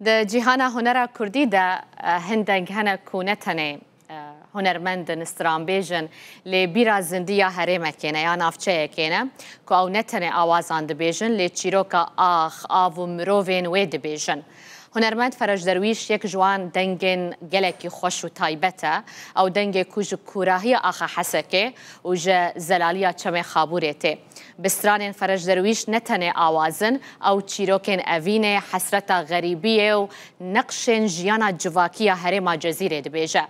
د جیهانا هنرا کردی دا هندنگ هنه کونتنه هنرمندن استرانبیجن لی بیرا زندیا هرمه کنه یا نافچه کنه که او نتنه آوازان دبیجن لی چیروکا آخ آو مروین وی دبیجن هنرمند فرج درویش یک جوان دنگن گلکی خوش و تایبته او دنگ کوج کوراهی آخا حسکه و جه زلالیا چمه خابورته بستران فرج درویش نتنه آوازن او چیروکن اوین حسرتا غریبیه و نقشن جیانا جواکیه هرما جزیره دبیجه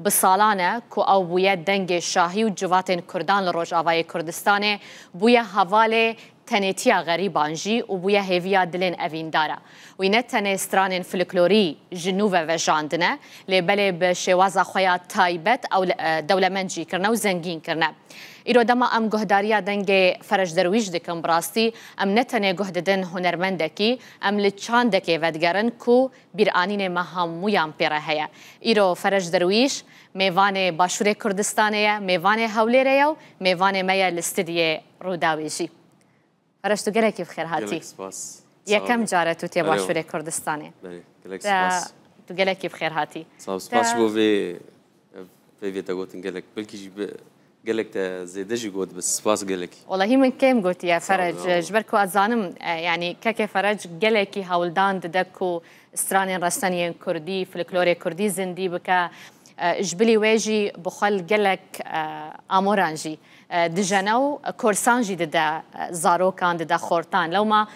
بسالانه که او بویه دنگ شاهی و جواتن کردان لروج آوای کردستانه بویه حواله تنیتیا غریبانجی و بویه هیویا دلین اوین داره و اینه تنه استران فلکلوری جنوب و جاندنه لیبله به شوازا خویا تایبت او دولمنجی کرنه و زنگین کرنه ایرو دما ام گهداریا دنگ فرج درویش دکم براستی ام نتنه گهددن هنرمندکی ام لچاندکی ودگرن کو بیرانین مهمویان پیره هیا ایرو فرج درویش میوان باشور کردستانه میوان هولیره و میوان میا الاستدیه روداویجی فرج تو گله کیف خیر هاتی یکم جاره تو تی باشور کردستانه تو گله کیف خیر هاتی سپاس بو في تقولين قالك بلكي قالك زيد ايش قلت بس سباس قالك والله من كم قلت يا فرج جبركو ازانم يعني كك فرج قالكي هولدان ددكو استرانين رسانيين كردي فلكلوري كردي زندي بك جبلي واجي بخل قالك امورانجي دجنو كورسانجي ددا زارو كان ددا خورتان لو ما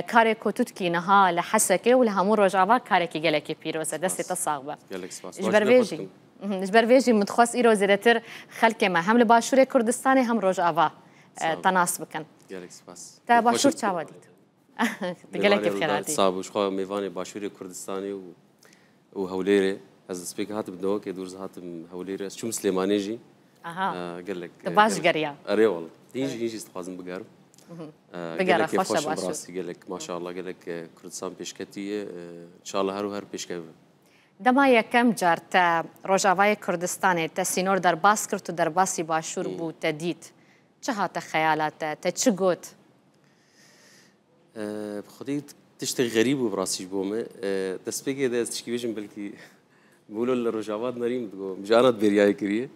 كاري كوتوتكي نها لحسكه ولا همور رجعوا كاريكي قالكي بيروزا دستي تصاغبه قالك سباس جبرويجي جبرويجي متخصص إيرو زيرتر خلك ما هم لباشور كردستاني هم رجعوا تناسب كان قالك سباس تا باشور شاوديت قالك كيف خيراتي صعب وش خا ميفاني باشور كردستاني وهوليري از سبيك هات بدوك يدور هات هوليري شو مسلماني جي قال لك باش قريا اري والله يجي استخازن بقار بقار خوش باشور قال لك ما شاء الله قال لك كردستان بيشكتي ان شاء الله هر بيشكه دما یکم جارت روجاوای کردستان تسینور در باس کرد و در باسی باشور بود تدید چه هات خیالات تا چه گوت؟ بخدي تشتغل غريب وبراسي بومه دست بيجي ده تشكي بيجن بلكي بقولوا الرجاوات مريم تقول مجانات برياي كريه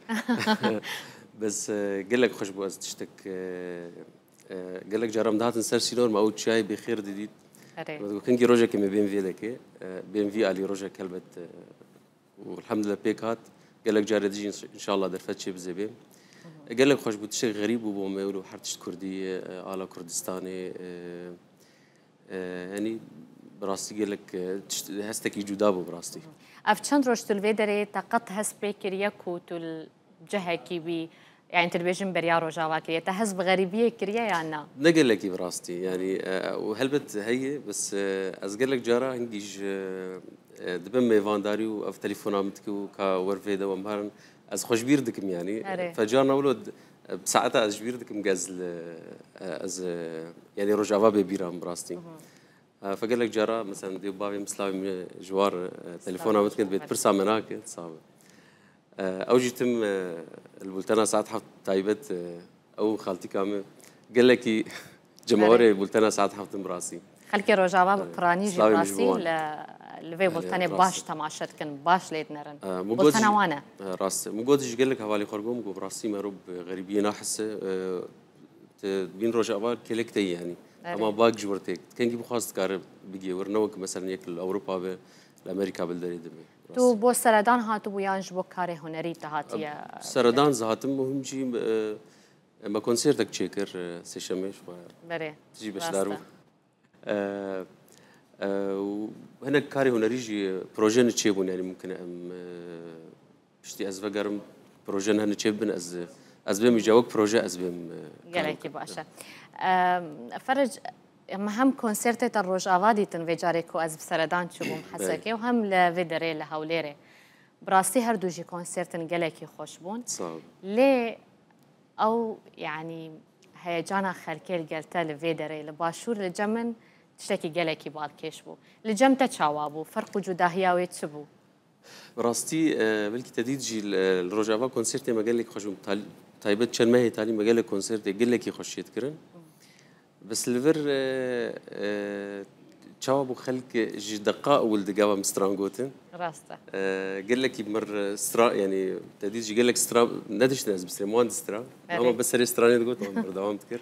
بس قال لك خوش بواز تشتك قال لك جرام دهات نسر سينور ما أود شاي بخير جديد كنجي روجا كم بين في ذاك بين في علي روجا كلبت والحمد لله بيكات قال لك جاري تجي ان شاء الله درفت شيء بزبين قال لك خوش بتشي غريب وبومه ولو حرتش كردي على كردستاني يعني براستي قال لك هستك جدابو براستي افشان روش تلفيدري تقط هس بيكريا كوتل جهكي بي يعني تلفزيون بريا رجاوا كريا تحس بغريبيه كريا يعني نقول لك براستي يعني وهلبت هي بس ازقل لك جارا هنجيج دبم ميفان داريو اف تليفون متكو كا ورفيدا ومهرن از خوش بيردكم يعني فجانا ولد بساعتها از بيردكم غاز از يعني رجاوا ببيرام براستي فقال لك جارا مثلا ديو بابي مسلاوي جوار تليفون متكن بيت برسا مناك صعب او جيتم البلتنا ساعات حفظ تايبت او خالتي كامل قال لك جمهوري بلتنا ساعات حفظ براسي خلكي رجاوا بقراني جي براسي لفي بلتنا باش تماشت كن باش ليت نرن بلتنا وانا راس مقودش قال لك حوالي خرقوم براسي مروب غريبين احس بين رجاوا كلكتي يعني اما باك جورتك كان جيب خاص كار بيجي ورنوك مثلا ياكل اوروبا لامريكا بالدري دمي تو بو سردان هاتو بویانج بو کار هنری تهاتیه سردان زهاتم مهم شيء ما كونسيرتك تشيكر سيشمش بري تجي باش دارو وهنا كاري هنري جي بروجين تشيبون يعني ممكن ام بشتي از فقرم بروجين هنا تشيبن از بهم يجاوك بروجي از بهم قالك باشا فرج هم كونسرت الرجاوادي تنفجاركو از بسردان تشوفهم حسكي وهم لفيدري لهوليري براستي هردو جي كونسرتن قالكي خوشبون صعب ليه او يعني هيجانا خلكيل قالتا لفيدري لباشور لجمن تشتكي قالكي بالكيشبو لجمتا تشاوابو فرق جداهياوي تشبو براستي بلكي تديد جي الرجاوا كونسرتي ما قالك خوشبون طيبت شن ما هي تالي ما قالك كونسرتي قالكي خوش يتكرن بس الفر تشاو خلك جي دقائق ولد جوا مسترانجوتن راسته قال لك يمر سترا يعني تديج قال لك سترا ندش ناس بس موان سترا هم بس ريستراني تقول هم دوام تكر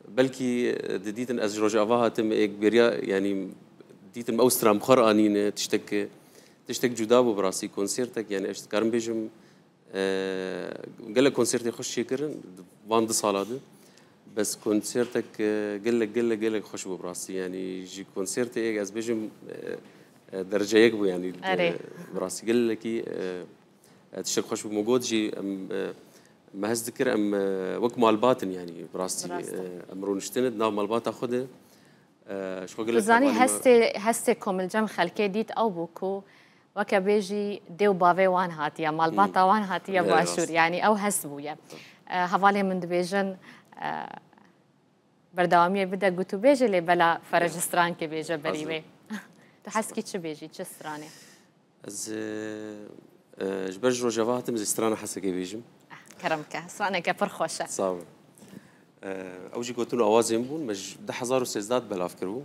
بلكي ديتن از روجافا تم اكبريا يعني ديتن اوسترا مخرانين تشتك جدابو براسي كونسيرتك يعني ايش كارم بيجم قال لك كونسيرتي خوش شكرا باند صالاد بس كونسيرتك قال لك خوش براسي يعني جي كونسيرتي ايه از بيجم درجه يكبو يعني براسي قال لك تشتك خوش موجود جي ما هذكر ام وك مال باطن يعني براسي امرون اشتند ناو مال باطن اخذه شو قال لك زاني هستي كوم الجم خلكي ديت او بوكو وكا بيجي ديو بافي وان هاتيا مال باطا وان هاتيا باشور يعني او هسبويا هفالي من دبيجن بردوامية بدا قلتو بيجي لي بلا فرج ستران كي بيجي بريبي تحس كي تش بيجي تش ستراني از جبرج روجافاتم زي سترانة حسا كي بيجم كرمك سترانة كفر خوشة صعب اوجي قلت له اوازم بون مش ده حزار وسيزداد بلاف كرو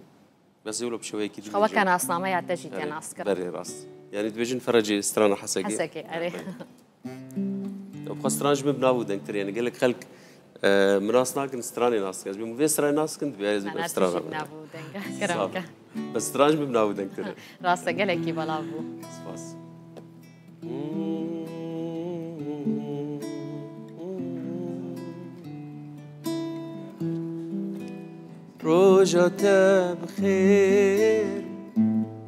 بس يقولوا بشوي كده هو كان اصلا ما يعتجي كان اسكر بري راس يعني تبيجن فرجي سترانة حسا كي حسا كي اري وبخا سترانج مبناو دنكتر يعني قال لك خلق مناس ناكن ستراني ناس يعني بمو في ستراني ناس كنت بيا سترانة كرمك بس سترانج مبناو دنكتر راسه قال لك بلافو سباس روجت بخير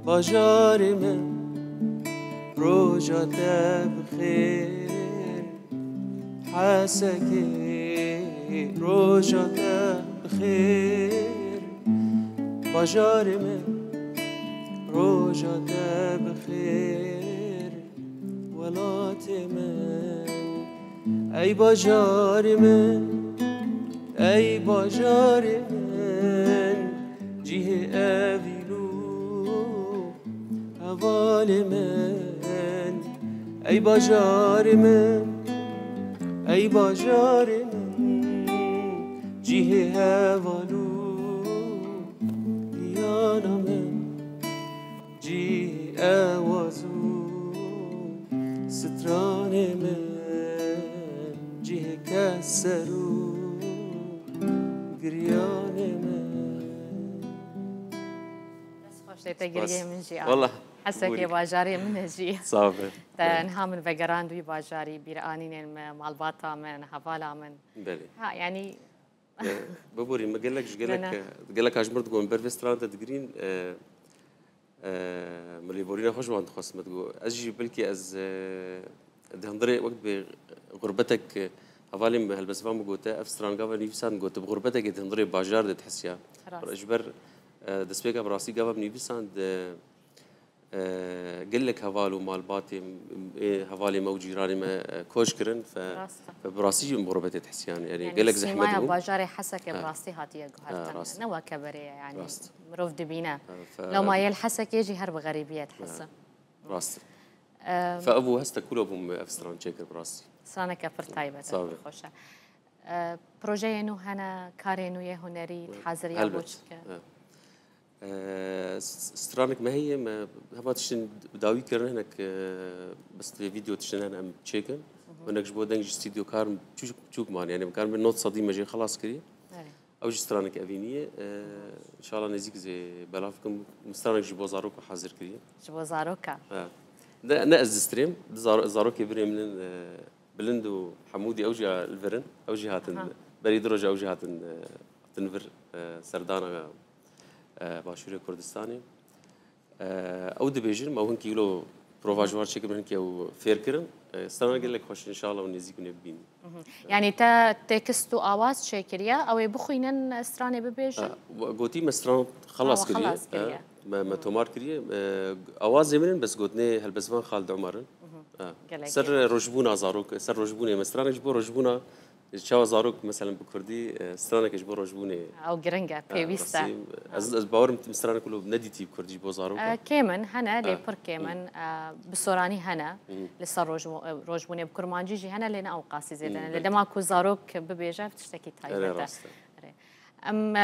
باجار من روجت بخير حسكي روجت بخير باجار من روجت بخير ولات من ای باجار من ای باجار من جیه اویلو حوال من ای باجار من ای باجار من جیه حوالو دیانا من جیه اوازو ستران من جیه کسرو گریان من تقريه من جي والله حسك يا باجاري من جي صافي نها من فقران دوي باجاري بيرانين مال باطا من حفالا من بلي ها يعني ببوري ما قال لك اجمرت تقول برفستران تدقرين ملي بورينا خوش وانت خاص ما تقول اجي بلكي از دهندري وقت بغربتك حوالي هالبس فهم قوته افستران قبل نيفسان قوته بغربتك دهندري باجار تحسيا اجبر دسبيكا براسي قبل بنيفسان قال لك هوالو مال باتي هوالي موجي راني ما كوش كرن فبراسي مغربتي تحسيان يعني قال لك زحمه يعني باجاري حسك براسي هاتي قهرتن نوا كبري يعني مروف دبينا لو ما يلحسك يجي هرب غريبيه تحسه راسي فابو هستا كله ابو افستران شكر براسي سانا كفر طيبه خوشه بروجي انه هنا كارينو يا هنري تحاضر يا بوشك سترانك ما هي ما هبا تشتن داوي كرن هناك بس في فيديو تشتن هنا ام تشيكن هناك جبوا دنج استديو كارم تشوك مان يعني كان من نوت صديق مجي خلاص كري او جي سترانك افينيه ان شاء الله نزيك زي بلافكم مسترانك جبوا زاروك حاضر كري جبوا زاروك ده ناز ستريم زاروك بريم بلندو حمودي اوجي الفرن اوجي هاتن بري درجه اوجي هاتن تنفر سردانا باشوری کردستانی او دبیجیم ما هنگی لو پروواجوار شکل هنگی او فیر کردن استران قال لك خوش ان شاء الله ونزيك نبين يعني تا تكستو آواز شكريا او بخوينن استراني ببيج قوتي مستران خلاص كريه ما تومار كريه آواز زمنن بس قوتني هالبزفان خالد عمر سر رجبونا زاروك سر رجبوني مستران جبو رجبونا شاو زاروك مثلا بكردي سترانك جبو رجبوني او جرنجا بيويستا از باور مستران كله بنديتي بكردي بو زاروك كيمن هنا لبر كيمن بسوراني هنا لسر رجبوني بكرمانجي هنا لنا او قاسي زيدنا لما كو زاروك ببيجا بتشتكي تايبتا ام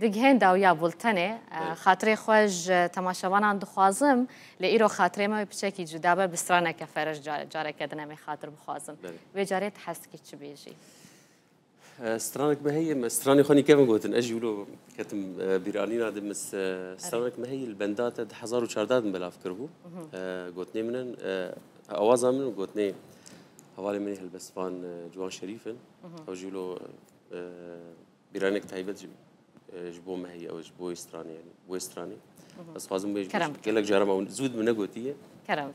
دگهین داویا بولتنه خاطره خوش تماشاوانان دخوازم لئیرو خاطره ما بچکی جدا به بسترانه که فرش جاره کردن می خاطر بخوازم و جاره تحس کی چی بیجی استرانك ما هي استراني خوني كيف قلتن اجيولو كتم بيراني نادم مس استرانك ما هي البندات حزار وشاردات بلا فكرهو قلتني منن اوازا من قلتني حوالي مني هالبسفان جوان شريفن او جيولو بيرانك تايبت جبو ما هي او جبو استراني يعني بو استراني بس خازم بيجي قال لك جارما زود من قوتيه كرم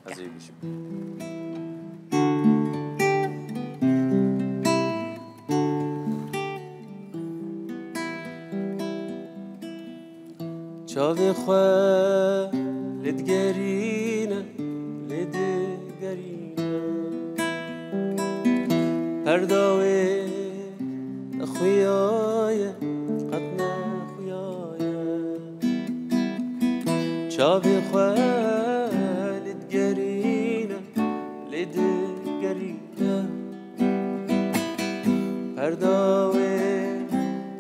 چاوی خواه لدگرینه پرداوی خویای قد نخویای چاوی خواه لدگرینه پرداوی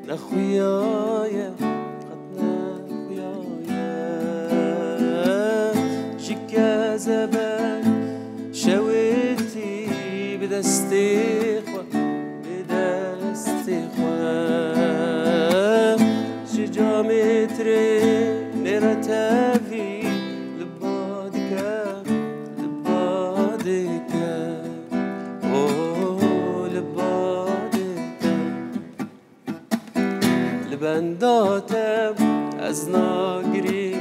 نخویای زبان شويتي بدستي شجامتري نرتافي لبادك اوه لبادك لبنداتم از ناگری